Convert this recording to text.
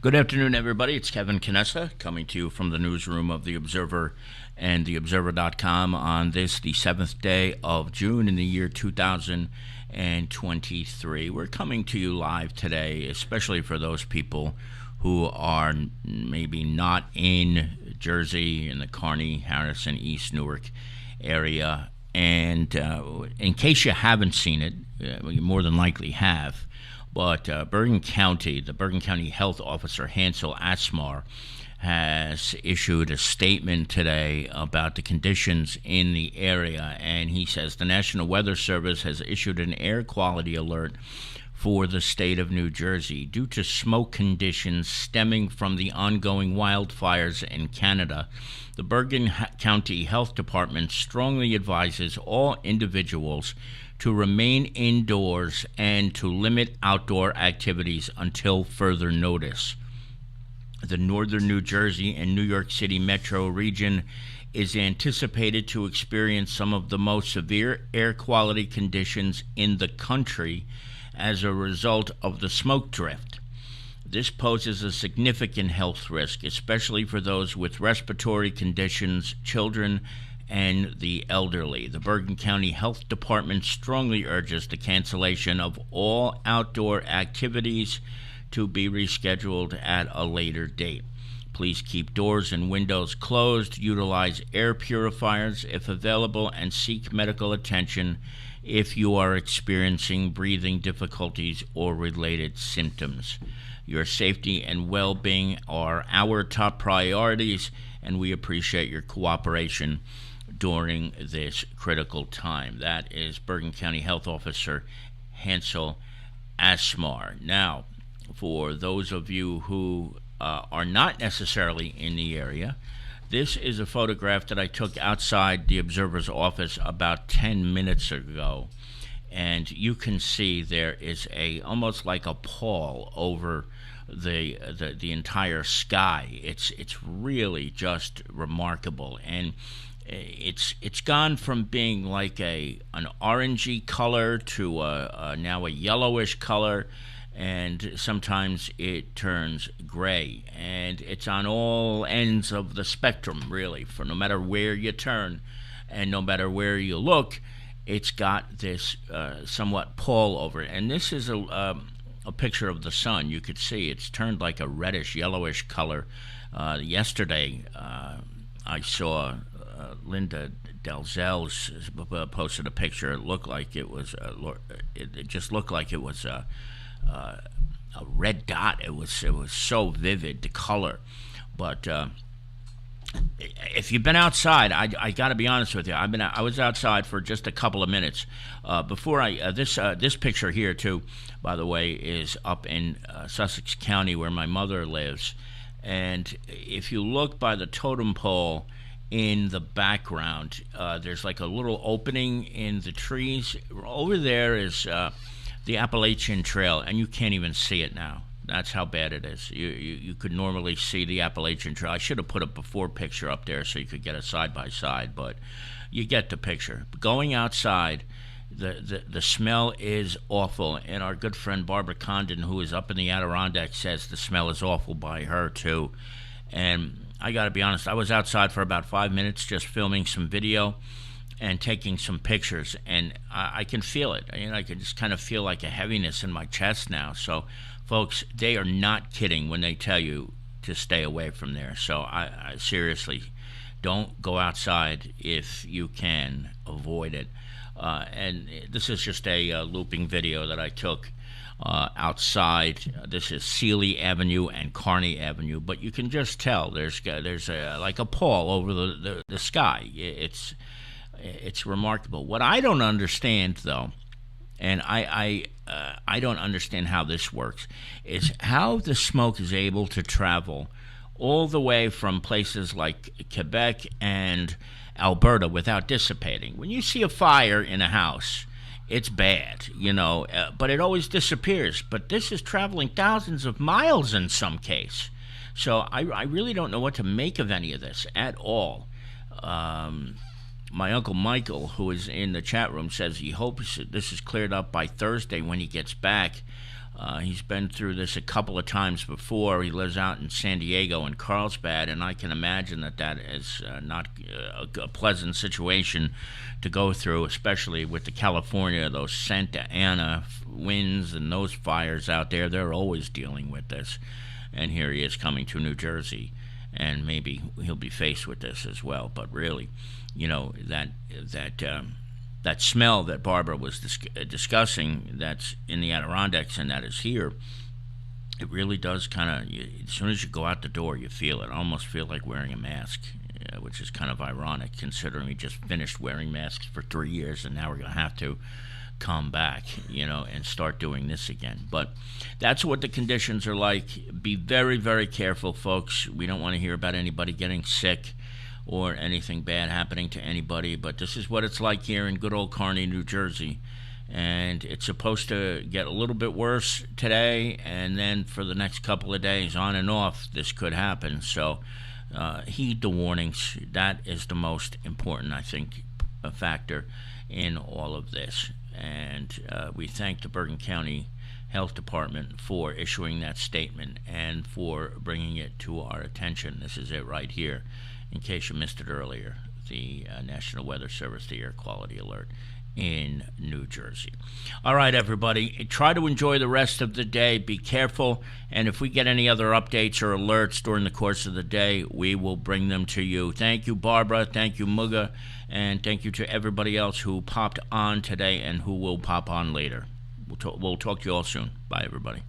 Good afternoon, everybody. It's Kevin Canessa coming to you from the newsroom of The Observer and TheObserver.com on this, the 7th day of June in the year 2023. We're coming to you live today, especially for those people who are maybe not in Jersey, in the Kearny, Harrison, East Newark area. And in case you haven't seen it, you more than likely have. But Bergen County, the Bergen County Health Officer, Hansel Asmar, has issued a statement today about the conditions in the area. And he says the National Weather Service has issued an air quality alert for the state of New Jersey due to smoke conditions stemming from the ongoing wildfires in Canada. The Bergen County Health Department strongly advises all individuals to remain indoors and to limit outdoor activities until further notice. The northern New Jersey and New York City metro region is anticipated to experience some of the most severe air quality conditions in the country as a result of the smoke drift. This poses a significant health risk, especially for those with respiratory conditions, children, and the elderly. The Bergen County Health Department strongly urges the cancellation of all outdoor activities to be rescheduled at a later date. Please keep doors and windows closed, utilize air purifiers if available, and seek medical attention if you are experiencing breathing difficulties or related symptoms. Your safety and well-being are our top priorities, and we appreciate your cooperation during this critical time. That is Bergen County Health Officer Hansel Asmar. Now, for those of you who are not necessarily in the area, this is a photograph that I took outside the Observer's office about 10 minutes ago. And you can see there is almost like a pall over the entire sky. It's really just remarkable. And it's gone from being like an orangey color to now a yellowish color, and sometimes it turns gray. And it's on all ends of the spectrum, really, for no matter where you turn and no matter where you look, it's got this somewhat pall over it. And this is a picture of the sun. You could see it's turned like a reddish, yellowish color. Yesterday, I saw Linda Delzell's posted a picture. It looked like it was. It just looked like it was a red dot. It was so vivid, the color. But if you've been outside, I got to be honest with you. I was outside for just a couple of minutes before this picture here too. By the way, is up in Sussex County where my mother lives, and if you look by the totem pole in the background, there's like a little opening in the trees. Over there is the Appalachian Trail, and you can't even see it now. That's how bad it is. You could normally see the Appalachian Trail. I should have put a before picture up there so you could get a side-by-side, but you get the picture. Going outside, the smell is awful, and our good friend Barbara Condon, who is up in the Adirondacks, says the smell is awful by her too. And I got to be honest, I was outside for about 5 minutes just filming some video and taking some pictures, and I can feel it. I can just kind of feel like a heaviness in my chest now. So, folks, they are not kidding when they tell you to stay away from there. So I seriously, don't go outside if you can avoid it. And this is just a looping video that I took outside. This is Sealy Avenue and Kearny Avenue, but you can just tell there's like a pall over the sky. It's remarkable. What I don't understand, though, and I don't understand how this works, is how the smoke is able to travel all the way from places like Quebec and Alberta without dissipating. When you see a fire in a house, it's bad, but it always disappears. But this is traveling thousands of miles in some case. So I really don't know what to make of any of this at all. My Uncle Michael, who is in the chat room, says he hopes this is cleared up by Thursday when he gets back. He's been through this a couple of times before. He lives out in San Diego and Carlsbad, and I can imagine that is not a pleasant situation to go through, especially with the California, those Santa Ana winds and those fires out there. They're always dealing with this. And here he is coming to New Jersey, and maybe he'll be faced with this as well. But really, that smell that Barbara was discussing, that's in the Adirondacks and that is here, it really does kind of, as soon as you go out the door, you feel it. I almost feel like wearing a mask, which is kind of ironic considering we just finished wearing masks for 3 years, and now we're going to have to come back, and start doing this again. But that's what the conditions are like. Be very, very careful, folks. We don't want to hear about anybody getting sick or anything bad happening to anybody, but this is what it's like here in good old Kearny, New Jersey. And it's supposed to get a little bit worse today, and then for the next couple of days, on and off, this could happen. So heed the warnings. That is the most important, I think, factor in all of this. And we thank the Bergen County Health Department for issuing that statement and for bringing it to our attention. This is it right here. In case you missed it earlier, the National Weather Service, the air quality alert in New Jersey. All right, everybody, try to enjoy the rest of the day. Be careful, and if we get any other updates or alerts during the course of the day, we will bring them to you. Thank you, Barbara. Thank you, Muga, and thank you to everybody else who popped on today and who will pop on later. We'll talk to you all soon. Bye, everybody.